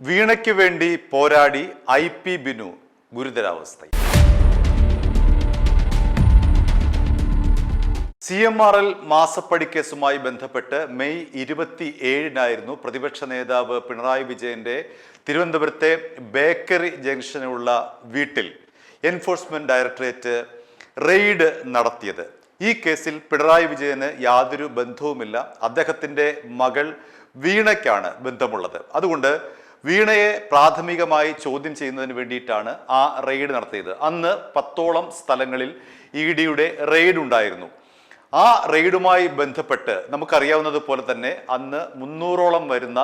വീണയ്ക്ക് വേണ്ടി പോരാടി IP ബിനു ഗുരുതരാവസ്ഥയിൽ. CMRL മാസപ്പടി കേസുമായി ബന്ധപ്പെട്ട് മെയ് 27-നായിരുന്നു പ്രതിപക്ഷ നേതാവ് പിണറായി വിജയന്റെ തിരുവനന്തപുരത്തെ ബേക്കറി ജംഗ്ഷനിലുള്ള വീട്ടിൽ എൻഫോഴ്സ്മെന്റ് ഡയറക്ടറേറ്റ് റെയ്ഡ് നടത്തിയത്. ഈ കേസിൽ പിണറായി വിജയന് യാതൊരു ബന്ധവുമില്ല. അദ്ദേഹത്തിന്റെ മകൾ വീണയ്ക്കാണ് ബന്ധമുള്ളത്. അതുകൊണ്ട് വീണയെ പ്രാഥമികമായി ചോദ്യം ചെയ്യുന്നതിന് വേണ്ടിയിട്ടാണ് ആ റെയ്ഡ് നടത്തിയത്. അന്ന് 10ഓളം സ്ഥലങ്ങളിൽ EDയുടെ റെയ്ഡ് ഉണ്ടായിരുന്നു. ആ റെയ്ഡുമായി ബന്ധപ്പെട്ട് നമുക്കറിയാവുന്നത് പോലെ തന്നെ അന്ന് 300ഓളം വരുന്ന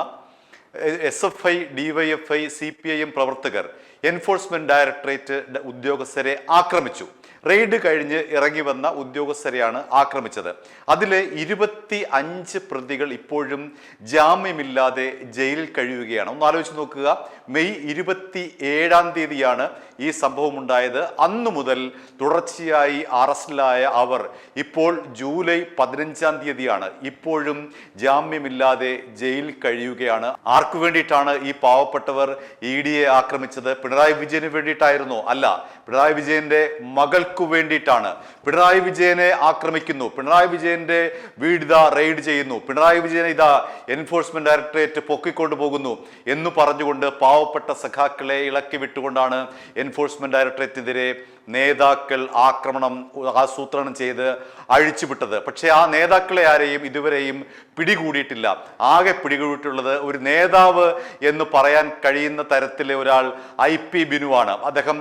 SFI, DYFI, CPIM പ്രവർത്തകർ എൻഫോഴ്സ്മെന്റ് ഡയറക്ടറേറ്റ് ഉദ്യോഗസ്ഥരെ ആക്രമിച്ചു. റെയ്ഡ് കഴിഞ്ഞ് ഇറങ്ങി വന്ന ഉദ്യോഗസ്ഥരെയാണ് ആക്രമിച്ചത്. അതിലെ 25 പ്രതികൾ ഇപ്പോഴും ജാമ്യമില്ലാതെ ജയിലിൽ കഴിയുകയാണ്. ഒന്ന് ആലോചിച്ച് നോക്കുക, മെയ് 27-ാം തീയതിയാണ് ഈ സംഭവം ഉണ്ടായത്. അന്നു മുതൽ തുടർച്ചയായി അറസ്റ്റിലായ അവർ ഇപ്പോൾ ജൂലൈ 15-ാം തീയതിയാണ് ഇപ്പോഴും ജാമ്യമില്ലാതെ ജയിലിൽ കഴിയുകയാണ്. ആർക്കു വേണ്ടിയിട്ടാണ് ഈ പാവപ്പെട്ടവർ EDയെ ആക്രമിച്ചത്? പിണറായി വിജയന് വേണ്ടിയിട്ടായിരുന്നോ? അല്ല, പിണറായി വിജയന്റെ മകൾക്കു വേണ്ടിയിട്ടാണ്. പിണറായി വിജയനെ ആക്രമിക്കുന്നു, പിണറായി വിജയന്റെ വീട് ഇതാ റെയ്ഡ് ചെയ്യുന്നു, പിണറായി വിജയനെ ഇതാ എൻഫോഴ്സ്മെന്റ് ഡയറക്ടറേറ്റ് പൊക്കിക്കൊണ്ടു പോകുന്നു എന്ന് പറഞ്ഞുകൊണ്ട് പാവപ്പെട്ട സഖാക്കളെ ഇളക്കി വിട്ടുകൊണ്ടാണ് എൻഫോഴ്സ്മെന്റ് ഡയറക്ടറേറ്റിനെതിരെ നേതാക്കൾ ആക്രമണം ആസൂത്രണം ചെയ്ത് അഴിച്ചുവിട്ടത്. പക്ഷേ ആ നേതാക്കളെ ആരെയും ഇതുവരെയും പിടികൂടിയിട്ടില്ല. ആകെ പിടികൂടിയിട്ടുള്ളത് ഒരു നേതാവ് എന്ന് പറയാൻ കഴിയുന്ന തരത്തിലെ ഒരാൾ IP ബിനുവാണ്. അദ്ദേഹം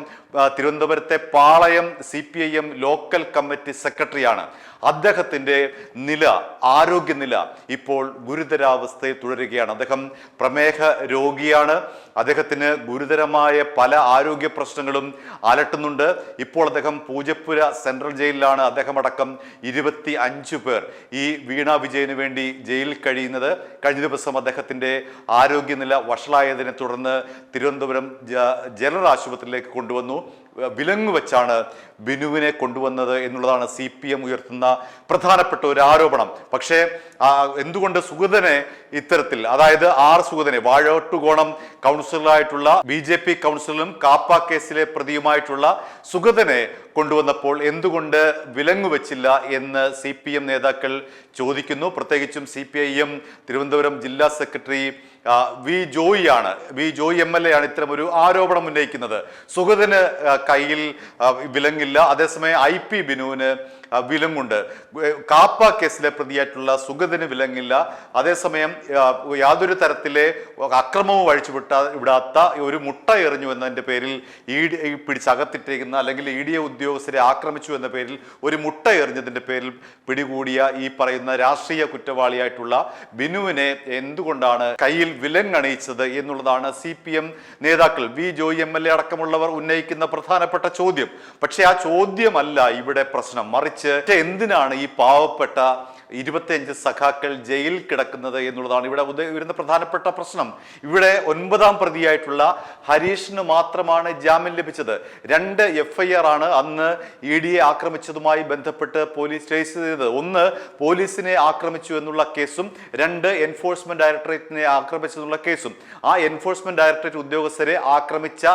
തിരുവനന്തപുരത്തെ പാളയം CPIM ലോക്കൽ കമ്മിറ്റി സെക്രട്ടറിയാണ്. അദ്ദേഹത്തിന്റെ ആരോഗ്യനില ഇപ്പോൾ ഗുരുതരാവസ്ഥയിൽ തുടരുകയാണ്. അദ്ദേഹം പ്രമേഹ രോഗിയാണ്. അദ്ദേഹത്തിന് ഗുരുതരമായ പല ആരോഗ്യ പ്രശ്നങ്ങളും അലട്ടുന്നുണ്ട്. ഇപ്പോൾ അദ്ദേഹം പൂജപ്പുര സെൻട്രൽ ജയിലിലാണ്. അദ്ദേഹമടക്കം 25 പേർ ഈ വീണ വിജയന് വേണ്ടി ജയിലിൽ കഴിയുന്നത്. കഴിഞ്ഞ ദിവസം അദ്ദേഹത്തിന്റെ ആരോഗ്യനില വഷളായതിനെ തുടർന്ന് തിരുവനന്തപുരം ജനറൽ ആശുപത്രിയിലേക്ക് കൊണ്ടുവന്നു. വിലങ്ങ് വെച്ചാണ് ബിനുവിനെ കൊണ്ടുവന്നത് എന്നുള്ളതാണ് CPM ഉയർത്തുന്ന പ്രധാനപ്പെട്ട ഒരു ആരോപണം. പക്ഷേ എന്തുകൊണ്ട് സുഗതനെ ഇത്തരത്തിൽ, അതായത് സുഗതനെ വാഴോട്ടുകോണം കൗൺസിലറായിട്ടുള്ള BJP കൗൺസിലറും കാപ്പ കേസിലെ പ്രതിയുമായിട്ടുള്ള സുഗതനെ കൊണ്ടുവന്നപ്പോൾ എന്തുകൊണ്ട് വിലങ്ങ് വെച്ചില്ല എന്ന് CPM നേതാക്കൾ ചോദിക്കുന്നു. പ്രത്യേകിച്ചും CPIM തിരുവനന്തപുരം ജില്ലാ സെക്രട്ടറി വി ജോയി MLA ആണ് ഇത്തരമൊരു ആരോപണം ഉന്നയിക്കുന്നത്. സുഗതന് കയ്യിൽ വിലങ്ങില്ല, അതേസമയം IP ബിനുവിന് വിലങ്ങുണ്ട്. കാപ്പ കേസിലെ പ്രതിയായിട്ടുള്ള സുഗതന് വിലങ്ങില്ല. അതേസമയം യാതൊരു തരത്തിലെ അക്രമവും വിടാത്ത ഒരു മുട്ട എറിഞ്ഞു എന്നതിൻ്റെ പേരിൽ പിടിച്ചകത്തിട്ടിരിക്കുന്ന അല്ലെങ്കിൽ EDA ഉദ്യോഗസ്ഥരെ ആക്രമിച്ചു എന്ന പേരിൽ ഒരു മുട്ട എറിഞ്ഞതിൻ്റെ പേരിൽ പിടികൂടിയ ഈ പറയുന്ന രാഷ്ട്രീയ കുറ്റവാളിയായിട്ടുള്ള ബിനുവിനെ എന്തുകൊണ്ടാണ് കയ്യിൽ വിലങ്ങണിയിച്ചത് എന്നുള്ളതാണ് CPM നേതാക്കൾ വി ജോയി MLA അടക്കമുള്ളവർ ഉന്നയിക്കുന്ന പ്രധാനപ്പെട്ട ചോദ്യം. പക്ഷെ ആ ചോദ്യമല്ല ഇവിടെ പ്രശ്നം. മറിച്ച് എന്തിനാണ് ഈ പാവപ്പെട്ട 25 സഖാക്കൾ ജയിലിൽ കിടക്കുന്നത് എന്നുള്ളതാണ് ഇവിടെ വരുന്ന പ്രധാനപ്പെട്ട പ്രശ്നം. ഇവിടെ 9ാം പ്രതിയായിട്ടുള്ള ഹരീഷിന് മാത്രമാണ് ജാമ്യം ലഭിച്ചത്. 2 FIR ആണ് അന്ന് EDയെ ആക്രമിച്ചതുമായി ബന്ധപ്പെട്ട് പോലീസ് രജിസ്റ്റർ ചെയ്തത്. ഒന്ന് പോലീസിനെ ആക്രമിച്ചു എന്നുള്ള കേസും 2 എൻഫോഴ്സ്മെന്റ് ഡയറക്ടറേറ്റിനെ ആക്രമിച്ചെന്നുള്ള കേസും. ആ എൻഫോഴ്സ്മെന്റ് ഡയറക്ടറേറ്റ് ഉദ്യോഗസ്ഥരെ ആക്രമിച്ച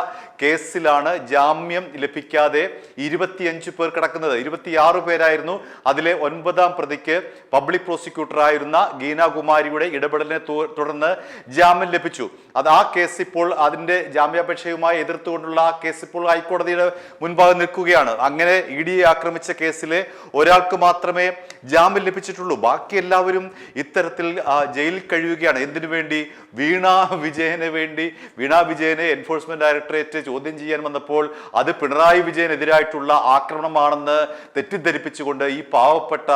കേസിലാണ് ജാമ്യം ലഭിക്കാതെ 25 പേർ കിടക്കുന്നത്. 26 പേരായിരുന്നു. അതിലെ 9ാം പ്രതിക്ക് പബ്ലിക് പ്രോസിക്യൂട്ടറായിരുന്ന ഗീനാകുമാരിയുടെ ഇടപെടലിനെ തുടർന്ന് ജാമ്യം ലഭിച്ചു. ആ കേസ് ഇപ്പോൾ അതിന്റെ ജാമ്യാപേക്ഷയുമായി എതിർത്തുകൊണ്ടുള്ള ആ കേസ് ഇപ്പോൾ ഹൈക്കോടതിയുടെ മുൻപാകെ നിൽക്കുകയാണ്. അങ്ങനെ EDയെ ആക്രമിച്ച കേസിലെ ഒരാൾക്ക് മാത്രമേ ജാമ്യം ലഭിച്ചിട്ടുള്ളൂ. ബാക്കി എല്ലാവരും ഇത്തരത്തിൽ ജയിലിൽ കഴിയുകയാണ്. എന്തിനു വേണ്ടി? വീണ വിജയനെ എൻഫോഴ്സ്മെന്റ് ഡയറക്ടറേറ്റ് ചോദ്യം ചെയ്യാൻ വന്നപ്പോൾ അത് പിണറായി വിജയനെതിരായിട്ടുള്ള ആക്രമണമാണെന്ന് തെറ്റിദ്ധരിപ്പിച്ചുകൊണ്ട് ഈ പാവപ്പെട്ട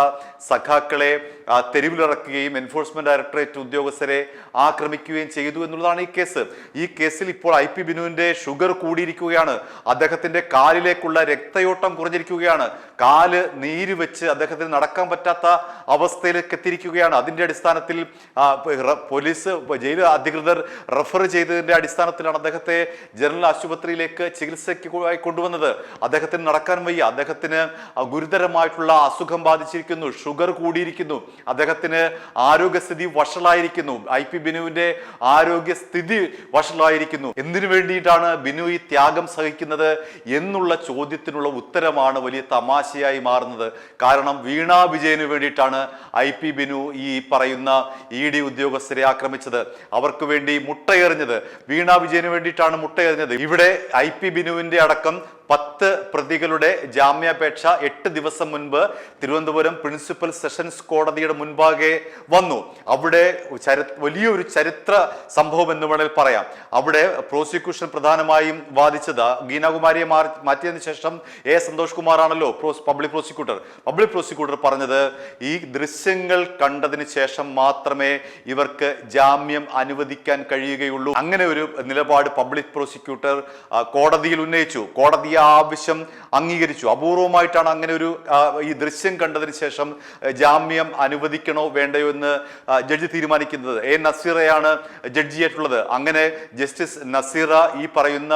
സഖാക്കളെ തെരുവിലിറക്കുകയും എൻഫോഴ്സ്മെന്റ് ഡയറക്ടറേറ്റ് ഉദ്യോഗസ്ഥരെ ആക്രമിക്കുകയും ചെയ്തു എന്നുള്ളതാണ് ഈ കേസ്. ഈ കേസിൽ ഇപ്പോൾ IP ബിനുവിന്റെ ഷുഗർ കൂടിയിരിക്കുകയാണ്. അദ്ദേഹത്തിന്റെ കാലിലേക്കുള്ള രക്തയോട്ടം കുറഞ്ഞിരിക്കുകയാണ്. കാല് നീര് വെച്ച് അദ്ദേഹത്തിന് നടക്കാൻ പറ്റാത്ത അവസ്ഥയിലേക്ക് എത്തിയിരിക്കുകയാണ്. അതിന്റെ അടിസ്ഥാനത്തിൽ പോലീസ് ജയിൽ അധികൃതർ റെഫർ ചെയ്തതിന്റെ അടിസ്ഥാനത്തിലാണ് അദ്ദേഹത്തെ ജനറൽ ആശുപത്രിയിലേക്ക് ചികിത്സയ്ക്ക് കൊണ്ടുവന്നത്. അദ്ദേഹത്തിന് നടക്കാൻ വയ്യ. അദ്ദേഹത്തിന് ഗുരുതരമായിട്ടുള്ള അസുഖം ബാധിച്ചിരിക്കുന്നു, ഷുഗർ കൂടി കൂടിയിരിക്കുന്നു. അദ്ദേഹത്തിന് ആരോഗ്യസ്ഥിതി വഷളായിരിക്കുന്നു. IP ബിനുവിന്റെ ആരോഗ്യസ്ഥിതി വഷളായിരിക്കുന്നു. എന്തിനു വേണ്ടിയിട്ടാണ് ബിനു ഈ ത്യാഗം സഹിക്കുന്നത് എന്നുള്ള ചോദ്യത്തിനുള്ള ഉത്തരമാണ് വലിയ തമാശയായി മാറുന്നത്. കാരണം വീണ വിജയന് വേണ്ടിയിട്ടാണ് IP ബിനു ഈ പറയുന്ന ED ഉദ്യോഗസ്ഥരെ ആക്രമിച്ചത്, അവർക്ക് വേണ്ടി മുട്ടയെറിഞ്ഞത്. വീണ വിജയന് വേണ്ടിയിട്ടാണ് മുട്ടയെറിഞ്ഞത്. ഇവിടെ IP ബിനുവിന്റെ അടക്കം 10 പ്രതികളുടെ ജാമ്യാപേക്ഷ 8 ദിവസം മുൻപ് തിരുവനന്തപുരം പ്രിൻസിപ്പൽ സെഷൻസ് കോടതിയുടെ മുൻപാകെ വന്നു. അവിടെ വലിയൊരു ചരിത്ര സംഭവം എന്ന് വേണമെങ്കിൽ പറയാം. അവിടെ പ്രോസിക്യൂഷൻ പ്രധാനമായും വാദിച്ചത് ഗീനാകുമാരിയെ മാറ്റിയതിനു ശേഷം സന്തോഷ് കുമാർ ആണല്ലോ പബ്ലിക് പ്രോസിക്യൂട്ടർ പറഞ്ഞത് ഈ ദൃശ്യങ്ങൾ കണ്ടതിന് ശേഷം മാത്രമേ ഇവർക്ക് ജാമ്യം അനുവദിക്കാൻ കഴിയുകയുള്ളൂ. അങ്ങനെ ഒരു നിലപാട് പബ്ലിക് പ്രോസിക്യൂട്ടർ കോടതിയിൽ ഉന്നയിച്ചു. കോടതി ആവശ്യം അംഗീകരിച്ചു. അപൂർവമായിട്ടാണ് അങ്ങനെ ഒരു ഈ ദൃശ്യം കണ്ടതിന് ശേഷം ജാമ്യം അനുവദിക്കണോ വേണ്ടയോ എന്ന് ജഡ്ജി തീരുമാനിക്കുന്നത്. നസീറയാണ് ജഡ്ജിയായിട്ടുള്ളത്. അങ്ങനെ ജസ്റ്റിസ് നസീറ ഈ പറയുന്ന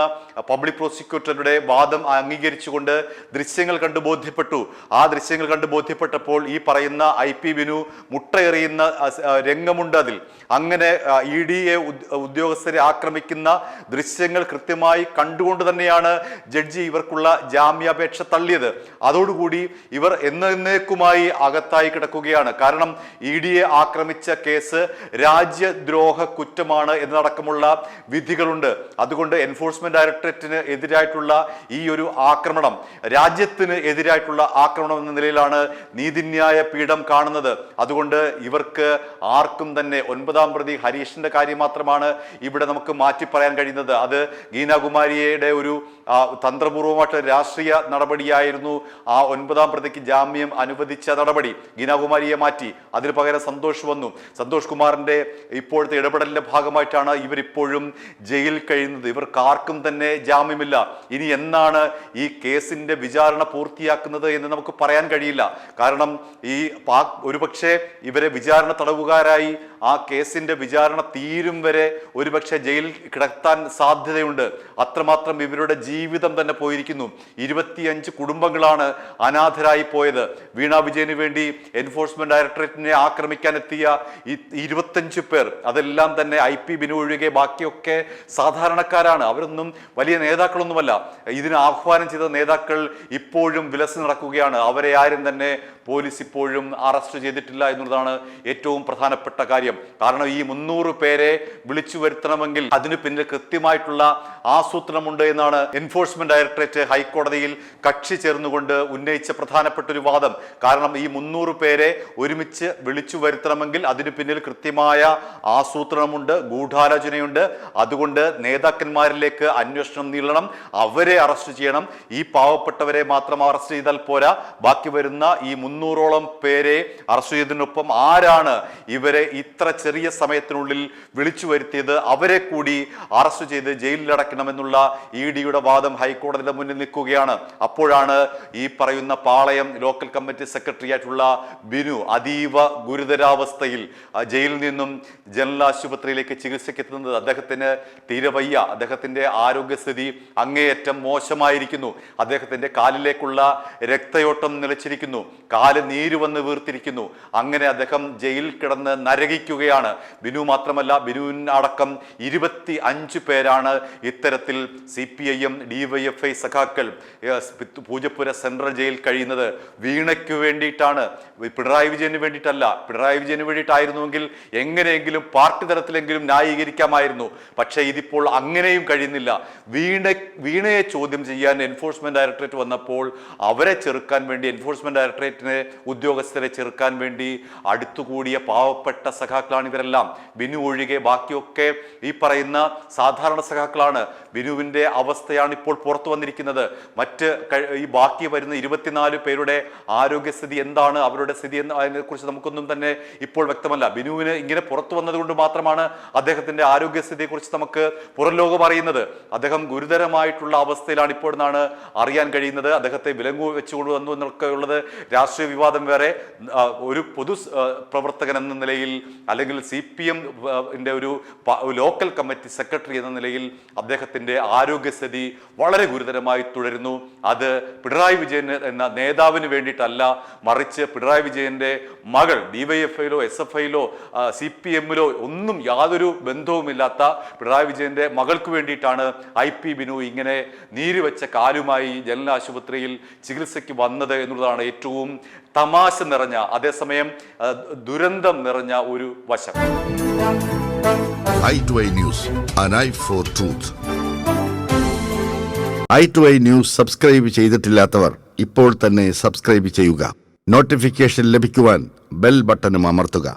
പബ്ലിക് പ്രോസിക്യൂട്ടറുടെ വാദം അംഗീകരിച്ചുകൊണ്ട് ദൃശ്യങ്ങൾ കണ്ടു ബോധ്യപ്പെട്ടു. ആ ദൃശ്യങ്ങൾ കണ്ടു ബോധ്യപ്പെട്ടപ്പോൾ ഈ പറയുന്ന IP ബിനു മുട്ടയെറിയുന്ന രംഗമുണ്ട് അതിൽ. അങ്ങനെ ED ഉദ്യോഗസ്ഥരെ ആക്രമിക്കുന്ന ദൃശ്യങ്ങൾ കൃത്യമായി കണ്ടുകൊണ്ട് തന്നെയാണ് ജഡ്ജി ഇവർക്കുള്ള ജാമ്യാപേക്ഷ തള്ളിയത്. അതോടുകൂടി ഇവർ എന്നേക്കുമായി അകത്തായി കിടക്കുകയാണ്. കാരണം ED ആക്രമിച്ച കേസ് രാജ്യദ്രോഹ കുറ്റമാണ് എന്നതടക്കമുള്ള വിധികളുണ്ട്. അതുകൊണ്ട് എൻഫോഴ്സ്മെന്റ് ഡയറക്ടറേറ്റിന് എതിരായിട്ടുള്ള ഈ ഒരു ആക്രമണം രാജ്യത്തിന് എതിരായിട്ടുള്ള ആക്രമണം എന്ന നിലയിലാണ് നീതിന്യായ പീഠം കാണുന്നത്. അതുകൊണ്ട് ഇവർക്ക് ആർക്കും തന്നെ 9ാം പ്രതി ഹരീഷിന്റെ കാര്യം മാത്രമാണ് ഇവിടെ നമുക്ക് മാറ്റി പറയാൻ കഴിയുന്നത്. അത് ഗീനാകുമാരിയുടെ ഒരു തന്ത്രപൂർവമായിട്ട് രാഷ്ട്രീയ നടപടിയായിരുന്നു ആ 9ാം പ്രതിക്ക് ജാമ്യം അനുവദിച്ച നടപടി. ഗീനാകുമാരിയെ മാറ്റി, അതിന് പകരം സന്തോഷ് വന്നു. സന്തോഷ് കുമാറിന്റെ ഇപ്പോഴത്തെ ഇടപെടലിന്റെ ഭാഗമായിട്ടാണ് ഇവരിപ്പോഴും ജയിലിൽ കഴിയുന്നത്. ഇവർക്ക് ആർക്കും തന്നെ ജാമ്യമില്ല. ഇനി എന്നാണ് ഈ കേസിന്റെ വിചാരണ പൂർത്തിയാക്കുന്നത് എന്ന് നമുക്ക് പറയാൻ കഴിയില്ല. കാരണം ഈ ഒരുപക്ഷെ ഇവരെ വിചാരണ തടവുകാരായി ആ കേസിന്റെ വിചാരണ തീരും വരെ ഒരുപക്ഷെ ജയിലിൽ കിടത്താൻ സാധ്യതയുണ്ട്. അത്രമാത്രം ഇവരുടെ ജീവിതം തന്നെ പോയിരിക്കുന്നു. 25 കുടുംബങ്ങളാണ് അനാഥരായി പോയത്. വീണ വിജയന് വേണ്ടി എൻഫോഴ്സ്മെന്റ് ഡയറക്ടറേറ്റിനെ ആക്രമിക്കാൻ എത്തിയ 25 പേർ, അതെല്ലാം തന്നെ IP ബിനു ഒഴികെ ബാക്കിയൊക്കെ സാധാരണക്കാരാണ്. അവരൊന്നും വലിയ നേതാക്കളൊന്നുമല്ല. ഇതിന് ആഹ്വാനം ചെയ്ത നേതാക്കൾ ഇപ്പോഴും വിലസി നടക്കുകയാണ്. അവരെ ആരും തന്നെ പോലീസ് ഇപ്പോഴും അറസ്റ്റ് ചെയ്തിട്ടില്ല എന്നുള്ളതാണ് ഏറ്റവും പ്രധാനപ്പെട്ട കാര്യം. കാരണം ഈ 300 പേരെ വിളിച്ചു വരുത്തണമെങ്കിൽ അതിന് പിന്നിൽ കൃത്യമായിട്ടുള്ള ആസൂത്രണമുണ്ട് എന്നാണ് എൻഫോഴ്സ്മെന്റ് ഡയറക്ടറേറ്റ് ഹൈക്കോടതിയിൽ കക്ഷി ചേർന്നുകൊണ്ട് ഉന്നയിച്ച പ്രധാനപ്പെട്ട ഒരു വാദം. കാരണം ഈ 300 പേരെ ഒരുമിച്ച് വിളിച്ചു വരുത്തണമെങ്കിൽ അതിന് പിന്നിൽ കൃത്യമായ ആസൂത്രണമുണ്ട്, ഗൂഢാലോചനയുണ്ട്. അതുകൊണ്ട് നേതാക്കന്മാരിലേക്ക് അന്വേഷണം നീളണം, അവരെ അറസ്റ്റ് ചെയ്യണം. ഈ പാവപ്പെട്ടവരെ മാത്രം അറസ്റ്റ് ചെയ്താൽ പോരാ, ബാക്കി വരുന്ന ഈ 300ഓളം പേരെ അറസ്റ്റ് ചെയ്തതിനൊപ്പം ആരാണ് ഇവരെ ഇത്ര ചെറിയ സമയത്തിനുള്ളിൽ വിളിച്ചു വരുത്തിയത് അവരെ കൂടി അറസ്റ്റ് ചെയ്ത് ജയിലിലടക്കണമെന്നുള്ള EDയുടെ വാദം ഹൈക്കോടതിയുടെ മുന്നിൽ നിൽക്കുകയാണ്. അപ്പോഴാണ് ഈ പറയുന്ന പാളയം ലോക്കൽ കമ്മിറ്റി സെക്രട്ടറി ആയിട്ടുള്ള ബിനു അതീവ ഗുരുതരാവസ്ഥയിൽ ജയിലിൽ നിന്നും ജനറൽ ആശുപത്രിയിലേക്ക് ചികിത്സയ്ക്ക് എത്തുന്നത്. അദ്ദേഹത്തിന് തീരെ വയ്യ. അദ്ദേഹത്തിന്റെ ആരോഗ്യസ്ഥിതി അങ്ങേയറ്റം മോശമായിരിക്കുന്നു. അദ്ദേഹത്തിന്റെ കാലിലേക്കുള്ള രക്തയോട്ടം നിലച്ചിരിക്കുന്നു, കാല് നീര് വന്ന് വീർത്തിരിക്കുന്നു. അങ്ങനെ അദ്ദേഹം ജയിലിൽ കിടന്ന് നരകിക്കുകയാണ്. ബിനു മാത്രമല്ല, ബിനുവിനടക്കം 25 പേരാണ് ഇത്തരത്തിൽ CPIM DYFI സഖാക്കൾ പൂജപ്പുര സെൻട്രൽ ജയിൽ കഴിയുന്നത്. വീണയ്ക്ക് വേണ്ടിയിട്ടാണ്, പിണറായി വിജയന് വേണ്ടിയിട്ടല്ല. പിണറായി വിജയന് വേണ്ടിയിട്ടായിരുന്നുവെങ്കിൽ എങ്ങനെയെങ്കിലും പാർട്ടി തലത്തിലെങ്കിലും ന്യായീകരിക്കാമായിരുന്നു. പക്ഷേ ഇതിപ്പോൾ അങ്ങനെയും കഴിയുന്നില്ല. വീണയെ ചോദ്യം ചെയ്യാൻ എൻഫോഴ്സ്മെന്റ് ഡയറക്ടറേറ്റ് വന്നപ്പോൾ അവരെ ചെറുക്കാൻ വേണ്ടി, എൻഫോഴ്സ്മെന്റ് ഡയറക്ടറേറ്റിനെ ഉദ്യോഗസ്ഥരെ ചെറുക്കാൻ വേണ്ടി അടുത്തുകൂടിയ പാവപ്പെട്ട സഖാക്കളാണ് ഇവരെല്ലാം. ബിനു ഒഴികെ ബാക്കിയൊക്കെ ഈ പറയുന്ന സാധാരണ സഖാക്കളാണ്. ബിനുവിന്റെ അവസ്ഥയാണ് ഇപ്പോൾ പുറത്തു വന്നിരിക്കുന്നത്. ഈ ബാക്കി വരുന്ന 24 പേരുടെ ആരോഗ്യസ്ഥിതി എന്താണ്, അവരുടെ സ്ഥിതി അതിനെ കുറിച്ച് നമുക്കൊന്നും തന്നെ ഇപ്പോൾ വ്യക്തമല്ല. ബിനുവിന് ഇങ്ങനെ പുറത്തു വന്നതുകൊണ്ട് മാത്രമാണ് അദ്ദേഹത്തിന്റെ ആരോഗ്യസ്ഥിതിയെ കുറിച്ച് നമുക്ക് പുറം ലോകം അറിയുന്നത്. അദ്ദേഹം ഗുരുതരമായിട്ടുള്ള അവസ്ഥയിലാണ് ഇപ്പോൾ എന്നാണ് അറിയാൻ കഴിയുന്നത്. അദ്ദേഹത്തെ വിലങ്ങു വെച്ചുകൊണ്ട് വന്നു എന്നൊക്കെ ഉള്ളത് രാഷ്ട്രീയ വിവാദം വേറെ. ഒരു പൊതു പ്രവർത്തകൻ എന്ന നിലയിൽ അല്ലെങ്കിൽ CPM ഒരു ലോക്കൽ കമ്മിറ്റി സെക്രട്ടറി എന്ന നിലയിൽ അദ്ദേഹത്തിൻ്റെ ആരോഗ്യസ്ഥിതി വളരെ ഗുരുതരമായി തുടരുന്നു. അത് പിണറായി വിജയൻ എന്ന നേതാവിന് വേണ്ടിയിട്ടല്ല, മറിച്ച് പിണറായി വിജയന്റെ മകൾ DYFIയിലോ SFIയിലോ CPMലോ ഒന്നും യാതൊരു ബന്ധവുമില്ലാത്ത പിണറായി വിജയന്റെ മകൾക്ക് വേണ്ടിയിട്ടാണ് IP ബിനു ഇങ്ങനെ നീരുവെച്ച കാലുമായി ജനറൽ ആശുപത്രിയിൽ ചികിത്സയ്ക്ക് വന്നത് എന്നുള്ളതാണ് ഏറ്റവും തമാശ നിറഞ്ഞ, അതേസമയം ദുരന്തം നിറഞ്ഞ ഒരു വശം. i2i News, an eye for truth. i2i News subscribe ചെയ്തിട്ടില്ലാത്തവർ ഇപ്പോൾ തന്നെ സബ്സ്ക്രൈബ് ചെയ്യുക. നോട്ടിഫിക്കേഷൻ ലഭിക്കുവാൻ ബെൽ ബട്ടണും അമർത്തുക.